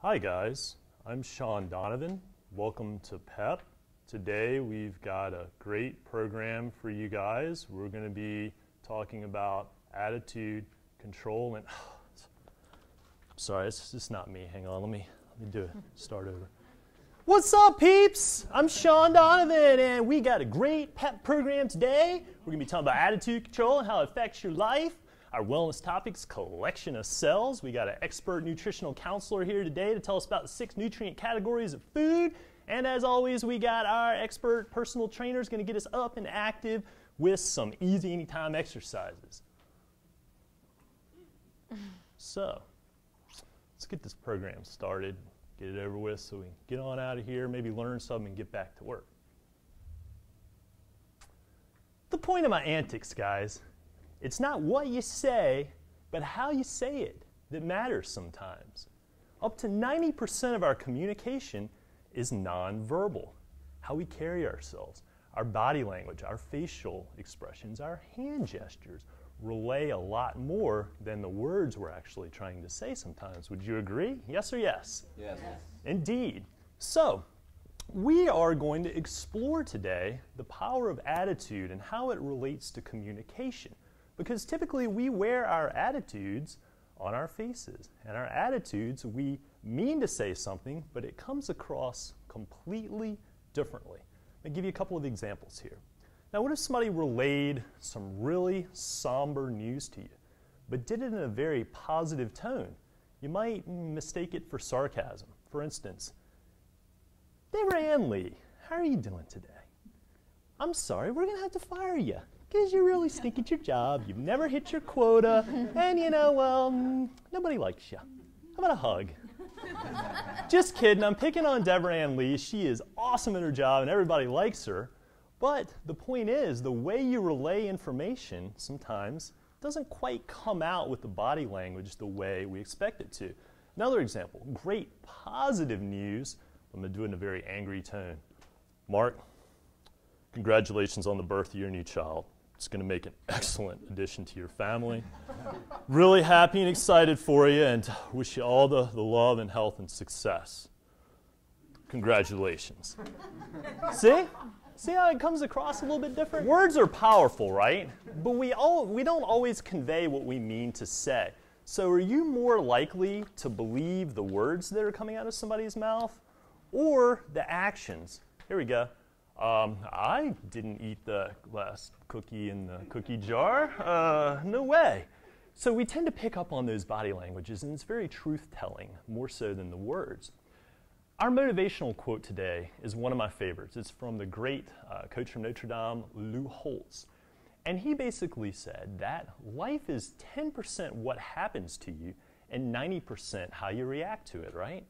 Hi guys, I'm Sean Donovan. Welcome to PEP. Today we've got a great program for you guys. We're going to be talking about attitude, control, and sorry, it's just not me. Hang on, let me do it. Start over. What's up, peeps? I'm Sean Donovan, and we got a great PEP program today. We're going to be talking about attitude control and how it affects your life. Our wellness topics, collection of cells. We got an expert nutritional counselor here today to tell us about the 6 nutrient categories of food. And as always, we got our expert personal trainers going to get us up and active with some easy anytime exercises. So, let's get this program started, get it over with so we can get on out of here, maybe learn something and get back to work. The point of my antics, guys, it's not what you say, but how you say it that matters sometimes. Up to 90% of our communication is nonverbal. How we carry ourselves, our body language, our facial expressions, our hand gestures relay a lot more than the words we're actually trying to say sometimes. Would you agree? Yes or yes? Yes. Indeed. So, we are going to explore today the power of attitude and how it relates to communication. Because typically we wear our attitudes on our faces. And our attitudes, we mean to say something, but it comes across completely differently. I'll give you a couple of examples here. Now, what if somebody relayed some really somber news to you, but did it in a very positive tone? You might mistake it for sarcasm. For instance, Deborah Ann Lee, how are you doing today? I'm sorry, we're going to have to fire you because you really stink at your job. You've never hit your quota, and you know, well, nobody likes you. How about a hug? Just kidding, I'm picking on Deborah Ann Lee. She is awesome at her job, and everybody likes her. But the point is, the way you relay information sometimes doesn't quite come out with the body language the way we expect it to. Another example, great positive news. I'm going to do it in a very angry tone. Mark, congratulations on the birth of your new child. It's going to make an excellent addition to your family. Really happy and excited for you, and wish you all the love and health and success. Congratulations. See? See how it comes across a little bit different? Words are powerful, right? But we don't always convey what we mean to say. So are you more likely to believe the words that are coming out of somebody's mouth or the actions? Here we go. I didn't eat the last cookie in the cookie jar. No way. So we tend to pick up on those body languages, and it's very truth-telling, more so than the words. Our motivational quote today is one of my favorites. It's from the great coach from Notre Dame, Lou Holtz. And he basically said that life is 10% what happens to you and 90% how you react to it, right?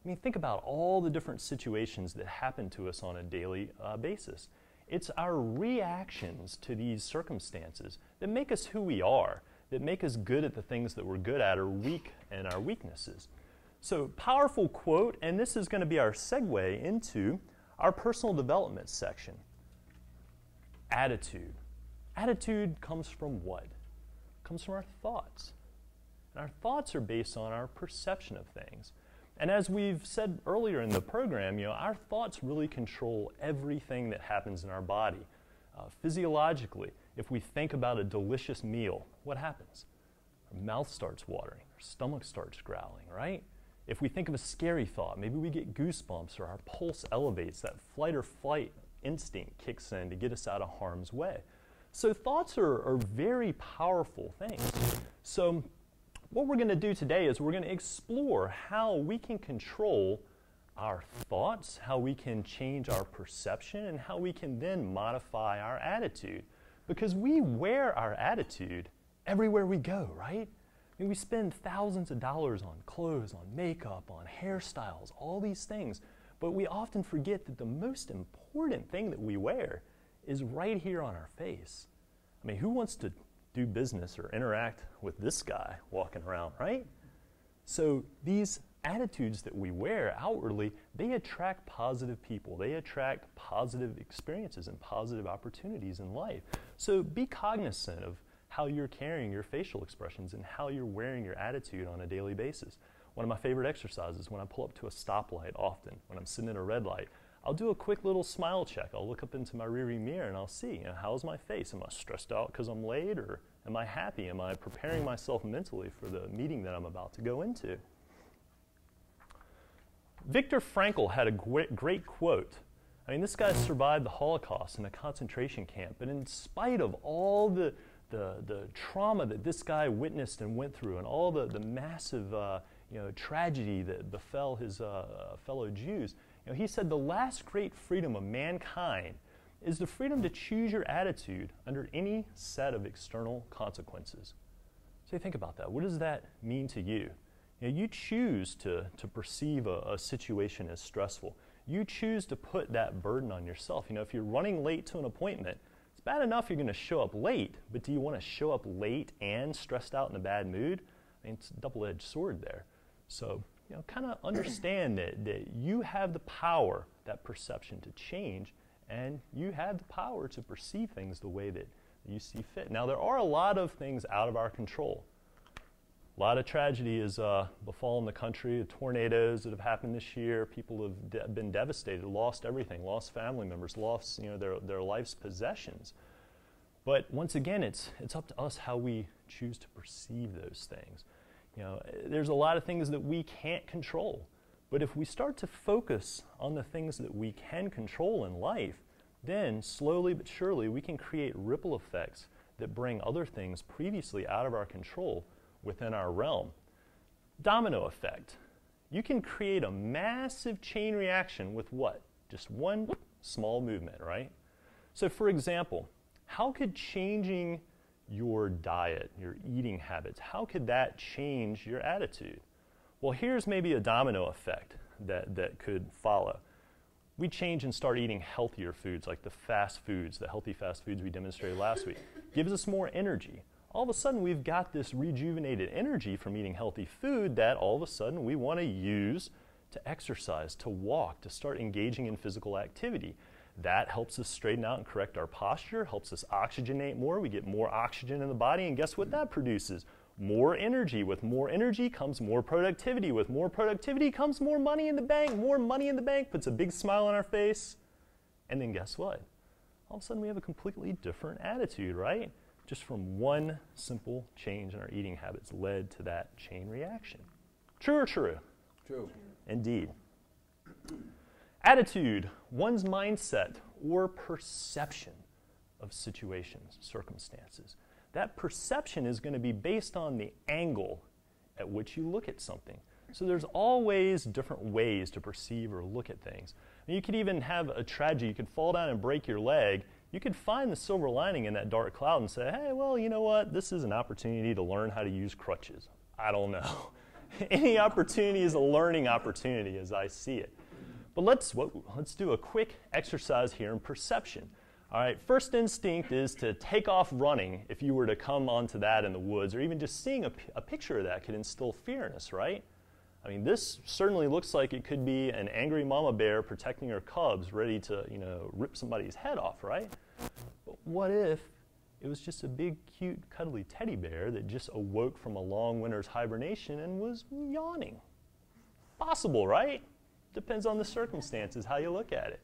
I mean, think about all the different situations that happen to us on a daily basis. It's our reactions to these circumstances that make us who we are, that make us good at the things that we're good at or weak in our weaknesses. So, powerful quote, and this is going to be our segue into our personal development section. Attitude. Attitude comes from what? It comes from our thoughts. And our thoughts are based on our perception of things. And as we've said earlier in the program, our thoughts really control everything that happens in our body. Physiologically, if we think about a delicious meal, what happens? Our mouth starts watering, our stomach starts growling, right? If we think of a scary thought, maybe we get goosebumps or our pulse elevates, that flight or flight instinct kicks in to get us out of harm's way. So thoughts are very powerful things. So what we're going to do today is we're going to explore how we can control our thoughts, how we can change our perception, and how we can then modify our attitude. Because we wear our attitude everywhere we go, right? I mean, we spend thousands of dollars on clothes, on makeup, on hairstyles, all these things. But we often forget that the most important thing that we wear is right here on our face. I mean, who wants to do business or interact with this guy walking around, right? So these attitudes that we wear outwardly, they attract positive people. They attract positive experiences and positive opportunities in life. So be cognizant of how you're carrying your facial expressions and how you're wearing your attitude on a daily basis. One of my favorite exercises when I pull up to a stoplight often, when I'm sitting at a red light, I'll do a quick little smile check. I'll look up into my rearview mirror and I'll see, how's my face? Am I stressed out because I'm late, or am I happy? Am I preparing myself mentally for the meeting that I'm about to go into? Viktor Frankl had a great quote. I mean, this guy survived the Holocaust in a concentration camp, but in spite of all the trauma that this guy witnessed and went through, and all the massive tragedy that befell his fellow Jews, he said the last great freedom of mankind is the freedom to choose your attitude under any set of external consequences. So you think about that. What does that mean to you? You choose to perceive a situation as stressful. You choose to put that burden on yourself. If you're running late to an appointment, it's bad enough you're going to show up late, but do you want to show up late and stressed out in a bad mood? I mean, it's a double-edged sword there. So, kind of understand that you have the power, that perception, to change, and you have the power to perceive things the way that you see fit. Now, there are a lot of things out of our control. A lot of tragedy has befallen the country, the tornadoes that have happened this year. People have been devastated, lost everything, lost family members, lost their life's possessions. But once again, it's up to us how we choose to perceive those things. There's a lot of things that we can't control. But if we start to focus on the things that we can control in life, then slowly but surely we can create ripple effects that bring other things previously out of our control within our realm. Domino effect. You can create a massive chain reaction with what? Just one small movement, right? So for example, how could changing your diet, your eating habits, how could that change your attitude? Well, here's maybe a domino effect that could follow. We change and start eating healthier foods, like the fast foods, the healthy fast foods we demonstrated last week. Gives us more energy. All of a sudden, we've got this rejuvenated energy from eating healthy food that all of a sudden we want to use to exercise, to walk, to start engaging in physical activity. That helps us straighten out and correct our posture, helps us oxygenate more. We get more oxygen in the body, and guess what that produces? More energy. With more energy comes more productivity. With more productivity comes more money in the bank. More money in the bank puts a big smile on our face. And then guess what? All of a sudden, we have a completely different attitude, right? Just from one simple change in our eating habits led to that chain reaction. True or true? True. Indeed. Attitude, one's mindset or perception of situations, circumstances. That perception is going to be based on the angle at which you look at something. So there's always different ways to perceive or look at things. And you could even have a tragedy. You could fall down and break your leg. You could find the silver lining in that dark cloud and say, hey, well, you know what? This is an opportunity to learn how to use crutches. I don't know. Any opportunity is a learning opportunity as I see it. But let's do a quick exercise here in perception. All right, first instinct is to take off running if you were to come onto that in the woods, or even just seeing a picture of that could instill fear in us, right? I mean, this certainly looks like it could be an angry mama bear protecting her cubs, ready to, rip somebody's head off, right? But what if it was just a big, cute, cuddly teddy bear that just awoke from a long winter's hibernation and was yawning? Possible, right? Depends on the circumstances, how you look at it.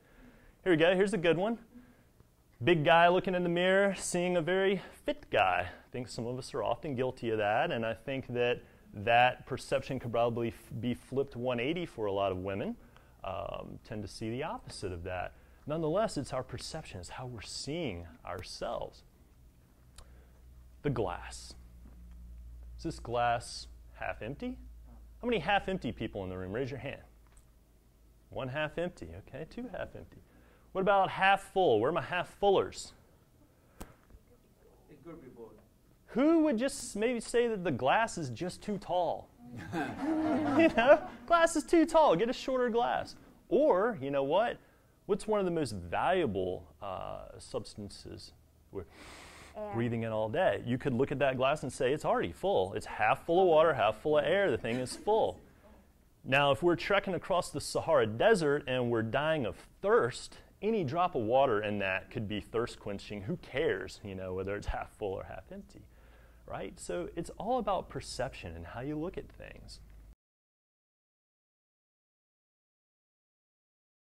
Here we go, here's a good one. Big guy looking in the mirror, seeing a very fit guy. I think some of us are often guilty of that, and I think that perception could probably be flipped 180 for a lot of women. Tend to see the opposite of that. Nonetheless, it's our perception, it's how we're seeing ourselves. The glass. Is this glass half empty? How many half empty people in the room? Raise your hand. One half empty, okay, two half empty. What about half full? Where are my half fullers? It could be both. Who would just maybe say that the glass is just too tall? Glass is too tall. Get a shorter glass. Or, you know what? What's one of the most valuable substances we're breathing in all day? You could look at that glass and say it's already full. It's half full of water, half full of air. The thing is full. Now, if we're trekking across the Sahara Desert and we're dying of thirst, any drop of water in that could be thirst quenching. Who cares, whether it's half full or half empty, right? So it's all about perception and how you look at things.